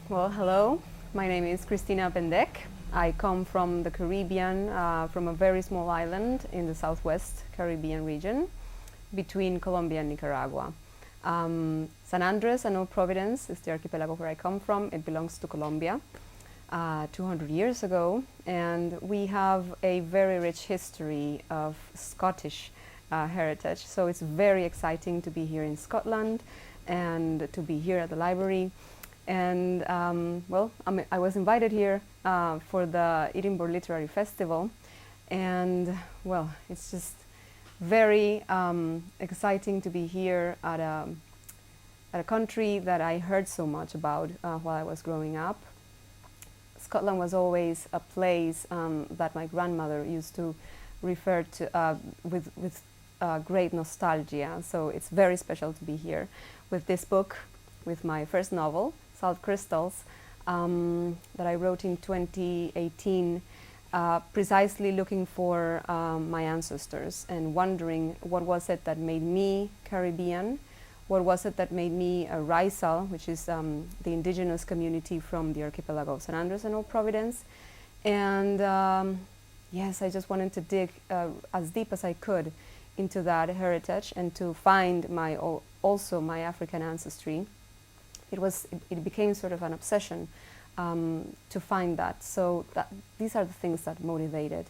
Well, hello. My name is Cristina Bendek. I come from the Caribbean, from a very small island in the southwest Caribbean region between Colombia and Nicaragua. San Andres and Old Providence is the archipelago where I come from. It belongs to Colombia 200 years ago, and we have a very rich history of Scottish heritage. So it's very exciting to be here in Scotland and to be here at the library. And well, I was invited here for the Edinburgh Literary Festival, and well, it's just very exciting to be here at a country that I heard so much about while I was growing up. Scotland was always a place that my grandmother used to refer to with great nostalgia. So it's very special to be here with this book, with my first novel, Salt Crystals, that I wrote in 2018, precisely looking for my ancestors and wondering what was it that made me Caribbean, what was it that made me a Raizal, which is the indigenous community from the archipelago of San Andres and Old Providence. And yes, I just wanted to dig as deep as I could into that heritage and to find also my African ancestry. It became sort of an obsession to find that. So these are the things that motivated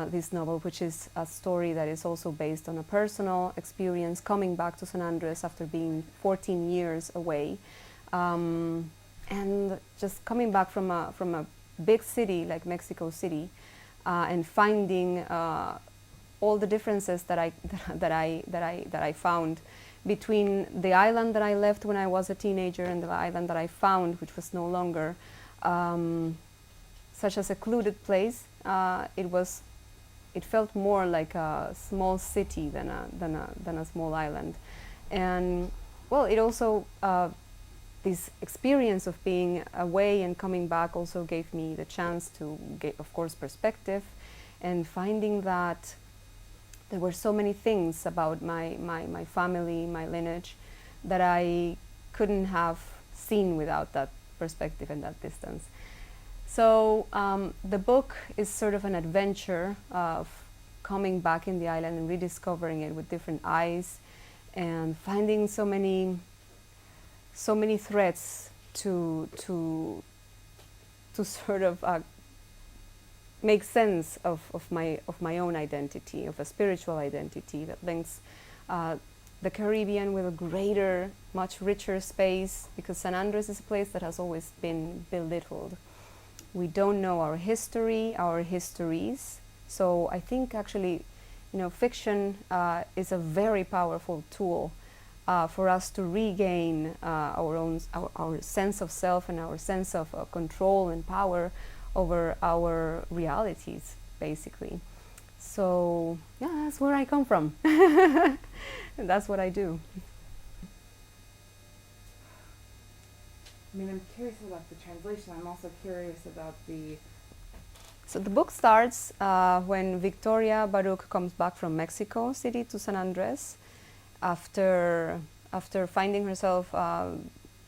this novel, which is a story that is also based on a personal experience coming back to San Andres after being 14 years away, and just coming back from a big city like Mexico City, and finding all the differences that I found between the island that I left when I was a teenager and the island that I found, which was no longer such a secluded place. It felt more like a small city than a small island. And well, it also, this experience of being away and coming back also gave me the chance to get, of course, perspective, and finding that there were so many things about my family, my lineage, that I couldn't have seen without that perspective and that distance. So the book is sort of an adventure of coming back in the island and rediscovering it with different eyes, and finding so many threads to sort of make sense of my own identity, of a spiritual identity that links the Caribbean with a greater, much richer space, because San Andres is a place that has always been belittled. We don't know our history, our histories. So I think actually, fiction is a very powerful tool for us to regain our sense of self and our sense of control and power over our realities, basically. So yeah, that's where I come from. And that's what I do. I mean, I'm curious about the translation. I'm also curious about the... So the book starts when Victoria Baruch comes back from Mexico City to San Andres after finding herself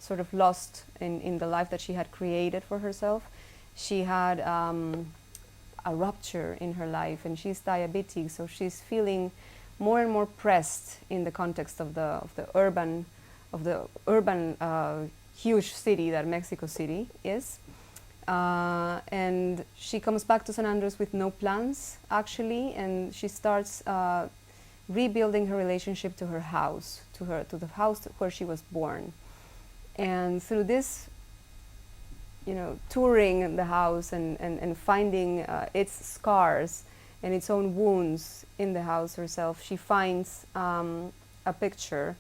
sort of lost in the life that she had created for herself. She had a rupture in her life, and she's diabetic, so she's feeling more and more pressed in the context of the urban huge city that Mexico City is. And she comes back to San Andres with no plans, actually, and she starts rebuilding her relationship to her house, to the house where she was born. And through this, touring the house and finding its scars and its own wounds in the house herself, she finds a picture,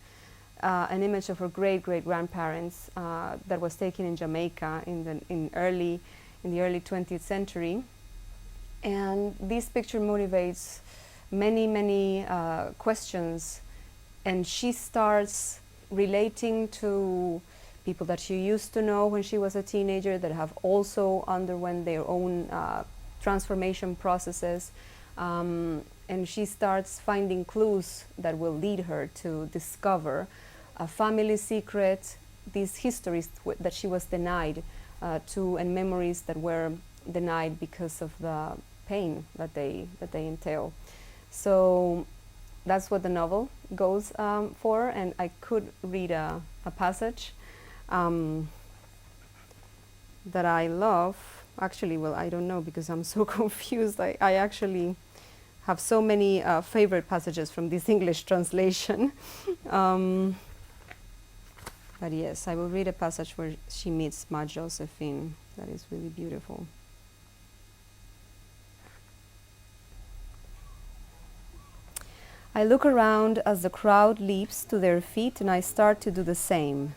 an image of her great-great-grandparents that was taken in Jamaica in the early 20th century. And this picture motivates many questions, and she starts relating to people that she used to know when she was a teenager that have also underwent their own transformation processes. And she starts finding clues that will lead her to discover a family secret, these histories that she was denied to, and memories that were denied because of the pain that they entail. So that's what the novel goes for, and I could read a passage that I love. Actually, well, I don't know because I'm so confused. I actually have so many favorite passages from this English translation. But yes, I will read a passage where she meets Ma Josephine. That is really beautiful. I look around as the crowd leaps to their feet, and I start to do the same.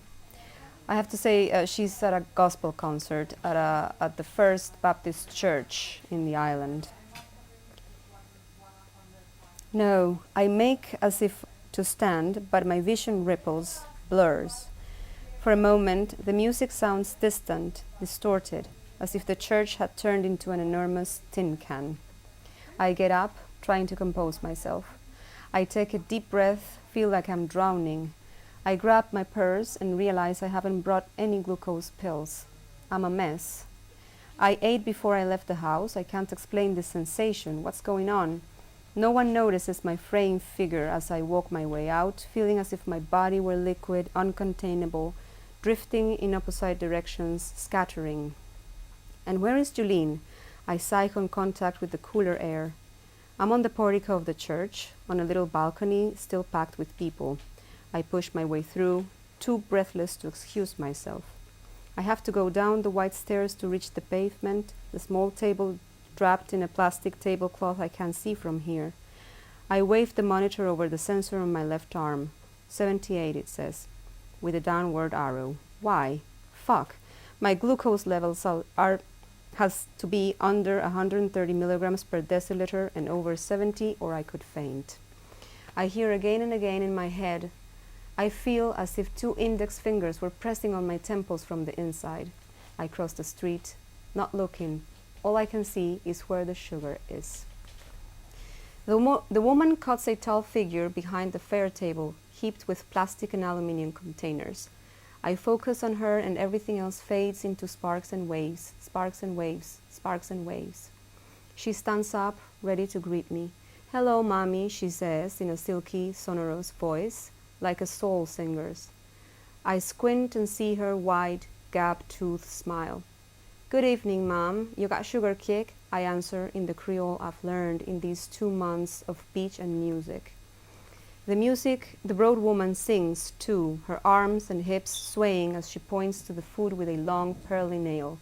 I have to say, she's at a gospel concert at the First Baptist Church in the island. No, I make as if to stand, but my vision ripples, blurs. For a moment, the music sounds distant, distorted, as if the church had turned into an enormous tin can. I get up, trying to compose myself. I take a deep breath, feel like I'm drowning. I grab my purse and realize I haven't brought any glucose pills. I'm a mess. I ate before I left the house. I can't explain this sensation. What's going on? No one notices my frail figure as I walk my way out, feeling as if my body were liquid, uncontainable, drifting in opposite directions, scattering. And where is Julene? I sigh on contact with the cooler air. I'm on the portico of the church, on a little balcony, still packed with people. I push my way through, too breathless to excuse myself. I have to go down the white stairs to reach the pavement, the small table wrapped in a plastic tablecloth I can't see from here. I wave the monitor over the sensor on my left arm. 78, it says, with a downward arrow. Why? Fuck. My glucose levels has to be under 130 milligrams per deciliter and over 70 or I could faint. I hear again and again in my head. I feel as if two index fingers were pressing on my temples from the inside. I cross the street, not looking. All I can see is where the sugar is. The woman cuts a tall figure behind the fare table, heaped with plastic and aluminum containers. I focus on her and everything else fades into sparks and waves, sparks and waves, sparks and waves. She stands up, ready to greet me. Hello, Mommy, she says in a silky, sonorous voice, like a soul singer's. I squint and see her wide, gap-toothed smile. Good evening, Mom. You got sugar cake? I answer in the Creole I've learned in these 2 months of beach and music. The broad woman sings, too, her arms and hips swaying as she points to the food with a long, pearly nail.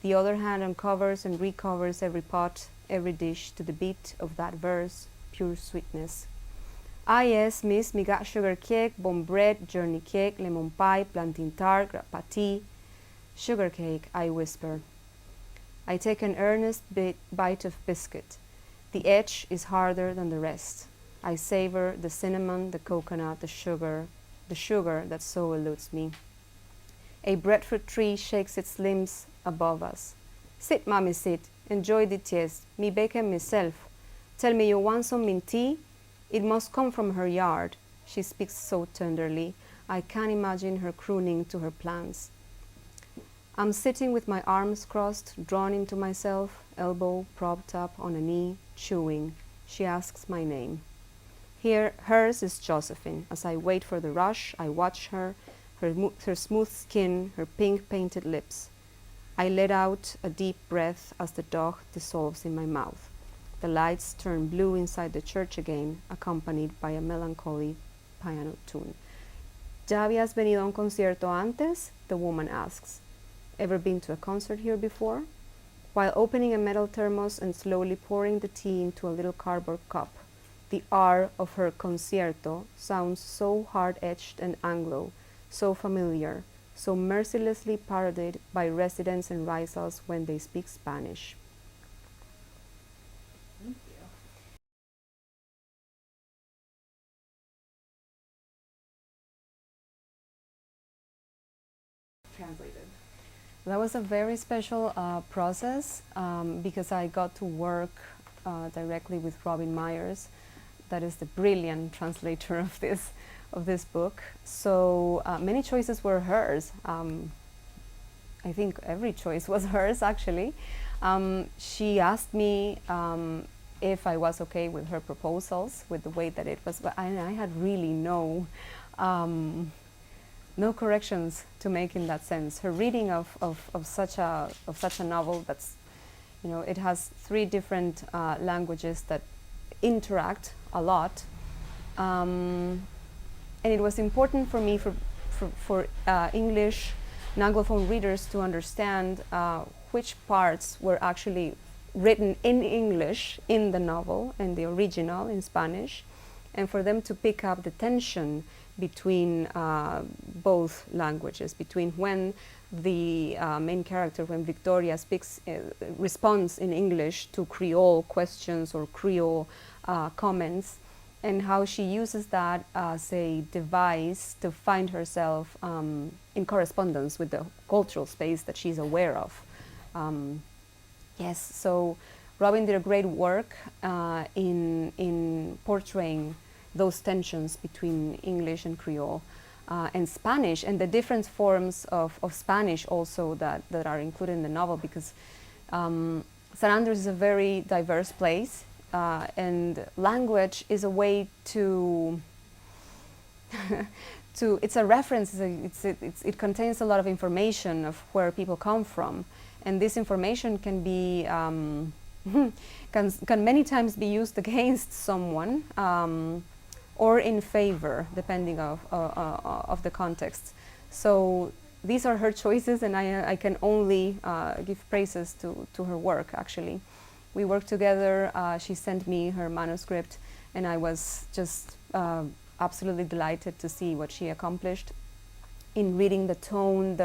The other hand uncovers and recovers every pot, every dish to the beat of that verse, pure sweetness. Ah, yes, miss, me got sugar cake, bon bread, journey cake, lemon pie, plantain tart, grapati. Sugar cake, I whisper. I take an earnest bite of biscuit. The edge is harder than the rest. I savor the cinnamon, the coconut, the sugar that so eludes me. A breadfruit tree shakes its limbs above us. Sit, Mommy, sit. Enjoy the taste. Me bake it myself. Tell me you want some mint tea? It must come from her yard. She speaks so tenderly. I can't imagine her crooning to her plants. I'm sitting with my arms crossed, drawn into myself, elbow propped up on a knee, chewing. She asks my name. Hers is Josephine. As I wait for the rush, I watch her smooth skin, her pink painted lips. I let out a deep breath as the dog dissolves in my mouth. The lights turn blue inside the church again, accompanied by a melancholy piano tune. ¿Ya habías venido a un concierto antes? The woman asks. Ever been to a concert here before? While opening a metal thermos and slowly pouring the tea into a little cardboard cup, the R of her concierto sounds so hard-edged and Anglo, so familiar, so mercilessly parodied by residents and risals when they speak Spanish. Thank you. Translated. That was a very special process because I got to work directly with Robin Myers, that is the brilliant translator of this book. So many choices were hers. I think every choice was hers actually. She asked me if I was okay with her proposals, with the way that it was, but I had really no corrections to make in that sense. Her reading of such a novel that's, you know, it has 3 different languages that interact a lot, and it was important for me for English and Anglophone readers to understand which parts were actually written in English in the novel, in the original in Spanish, and for them to pick up the tension between both languages, between when the main character, when Victoria responds in English to Creole questions or Creole comments, and how she uses that as a device to find herself in correspondence with the cultural space that she's aware of. Yes, so Robin did a great work in portraying those tensions between English and Creole and Spanish, and the different forms of Spanish also that are included in the novel, because San Andres is a very diverse place, and language is a way to it's a reference, it contains a lot of information of where people come from, and this information can be can many times be used against someone or in favor, depending of the context. So these are her choices, and I can only give praises to her work, actually. We worked together, she sent me her manuscript, and I was just absolutely delighted to see what she accomplished in reading the tone,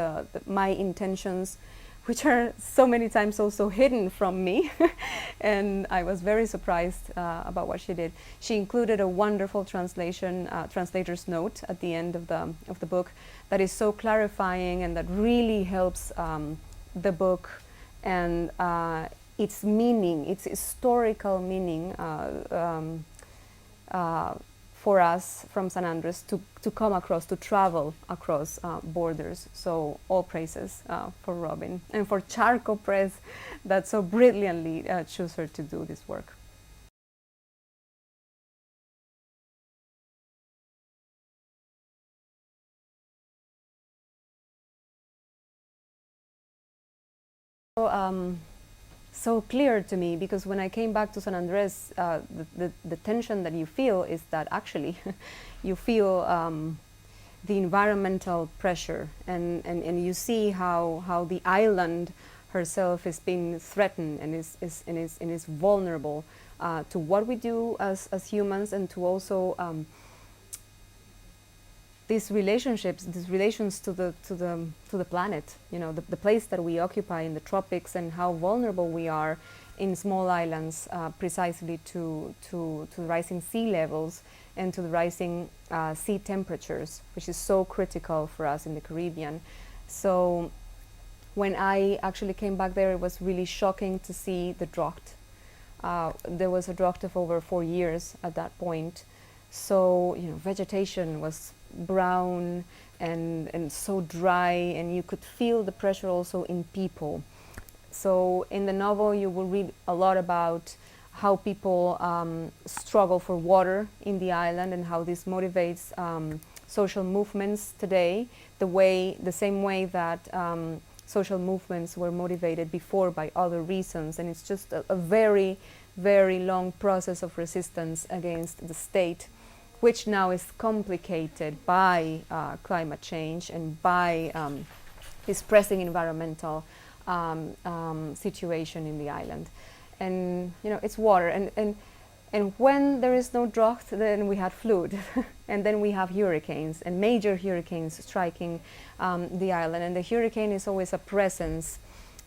my intentions, which are so many times also hidden from me. And I was very surprised about what she did. She included a wonderful translator's note at the end of the book that is so clarifying and that really helps the book and its meaning, its historical meaning for us from San Andres to come across, to travel across borders. So all praises for Robin and for Charco Press that so brilliantly chose her to do this work. So clear to me, because when I came back to San Andres, the tension that you feel is that actually you feel the environmental pressure, and you see how the island herself is being threatened and is vulnerable to what we do as humans, and to also these relationships, these relations to the planet, you know, the place that we occupy in the tropics, and how vulnerable we are in small islands, precisely to rising sea levels and to the rising sea temperatures, which is so critical for us in the Caribbean. So when I actually came back there, it was really shocking to see the drought. There was a drought of over 4 years at that point. So, you know, vegetation was brown and so dry, and you could feel the pressure also in people. So in the novel you will read a lot about how people struggle for water in the island, and how this motivates social movements today, the same way that social movements were motivated before by other reasons. And it's just a very, very long process of resistance against the state, which now is complicated by climate change and by this pressing environmental situation in the island. And you know, it's water, and when there is no drought, then we have flood, and then we have hurricanes, and major hurricanes striking the island. And the hurricane is always a presence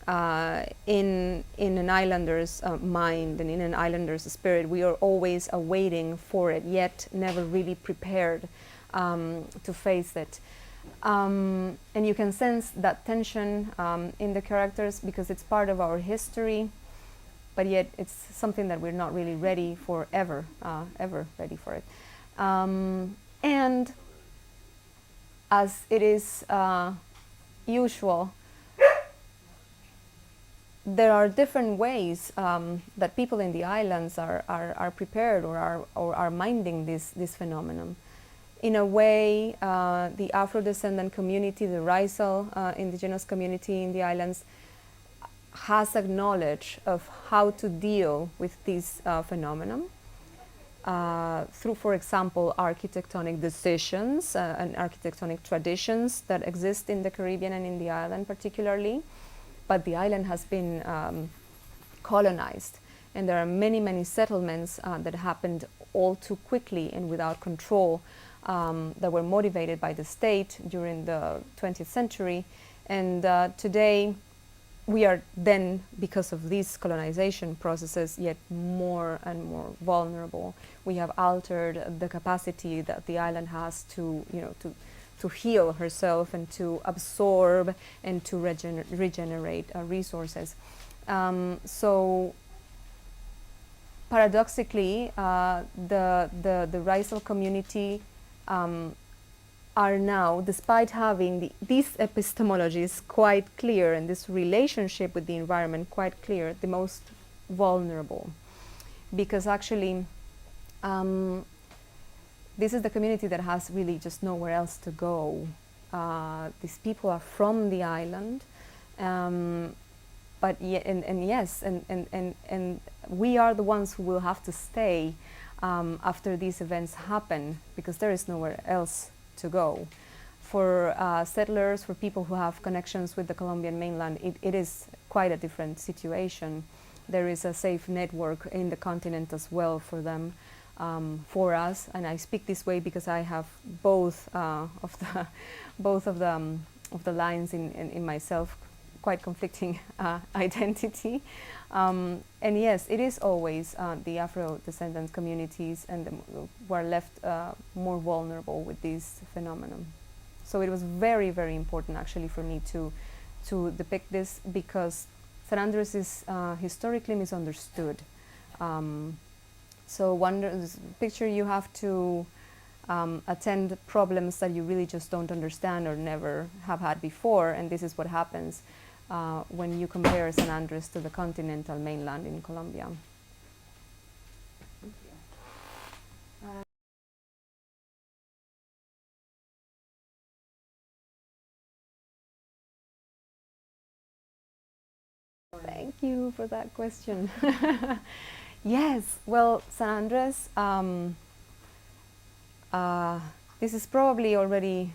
in an islander's mind and in an islander's spirit. We are always awaiting for it, yet never really prepared to face it. And you can sense that tension in the characters, because it's part of our history, but yet it's something that we're not really ready for, ever ready for it. And as it is usual there are different ways that people in the islands are prepared or are minding this phenomenon. In a way, the Afro-descendant community, the racial indigenous community in the islands, has a knowledge of how to deal with this phenomenon through, for example, architectonic decisions and architectonic traditions that exist in the Caribbean and in the island particularly. But the island has been colonized, and there are many, many settlements that happened all too quickly and without control, that were motivated by the state during the 20th century. And today, we are then, because of these colonization processes, yet more and more vulnerable. We have altered the capacity that the island has to, to heal herself and to absorb and to regenerate resources. So paradoxically, the racial community are now, despite having these epistemologies quite clear and this relationship with the environment quite clear, the most vulnerable. Because actually, this is the community that has really just nowhere else to go. These people are from the island, but yes, and we are the ones who will have to stay after these events happen, because there is nowhere else to go. For settlers, for people who have connections with the Colombian mainland, it is quite a different situation. There is a safe network in the continent as well for them, for us, and I speak this way because I have both of the lines in myself, quite conflicting identity. And yes, it is always the Afro-descendant communities and who are left more vulnerable with this phenomenon. So it was very, very important actually for me to depict this, because San Andres is historically misunderstood. So this picture, you have to attend problems that you really just don't understand or never have had before, and this is what happens when you compare San Andres to the continental mainland in Colombia. Thank you. Thank you for that question. Yes, well, San Andres, this is probably already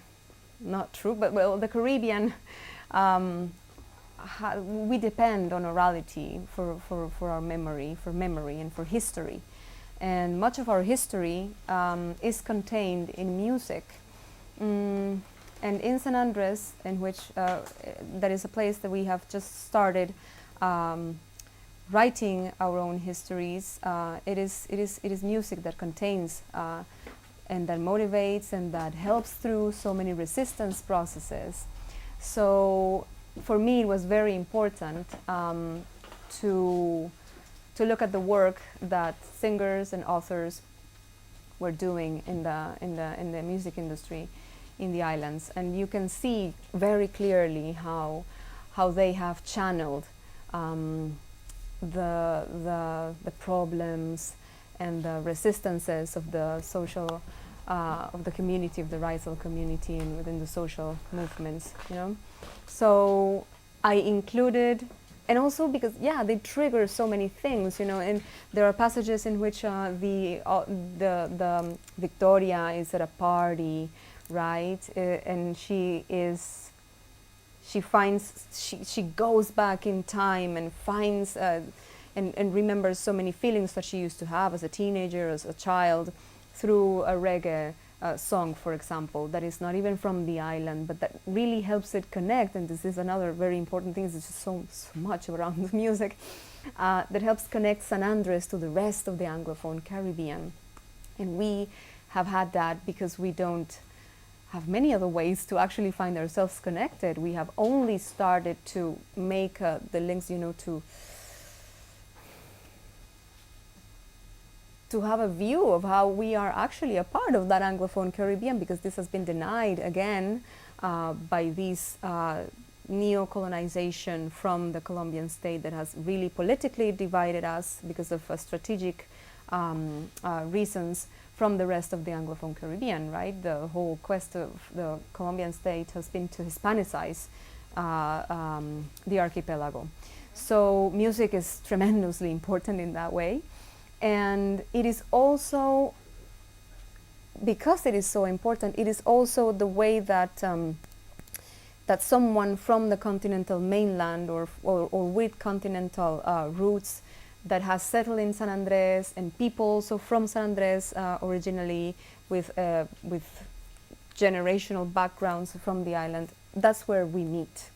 not true, but well, the Caribbean, we depend on orality for our memory, and for history. And much of our history is contained in music. And in San Andres, in which that is a place that we have just started writing our own histories, it is music that contains and that motivates and that helps through so many resistance processes. So for me, it was very important to look at the work that singers and authors were doing in the music industry in the islands, and you can see very clearly how they have channeled the problems and the resistances of the social of the community, of the racial community, and within the social movements, So I included, and also because they trigger so many things, and there are passages in which the Victoria is at a party, right, and she goes back in time and finds and remembers so many feelings that she used to have as a teenager, as a child, through a reggae song, for example, that is not even from the island, but that really helps it connect. And this is another very important thing, there's just so much around the music that helps connect San Andres to the rest of the Anglophone Caribbean. And we have had that because we don't have many other ways to actually find ourselves connected. We have only started to make the links, to have a view of how we are actually a part of that Anglophone Caribbean, because this has been denied again by these neo-colonization from the Colombian state that has really politically divided us because of strategic reasons from the rest of the Anglophone Caribbean, right? The whole quest of the Colombian state has been to Hispanicize the archipelago. So music is tremendously important in that way. And it is also, because it is so important, it is also the way that that someone from the continental mainland or with continental roots that has settled in San Andres, and people also from San Andres originally with generational backgrounds from the island, that's where we meet.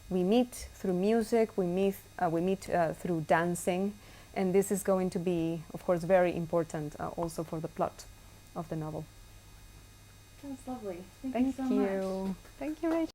We meet through music, we meet through dancing, and this is going to be, of course, very important also for the plot of the novel. That's lovely. Thank you Thank so much. you. Thank you, Rachel.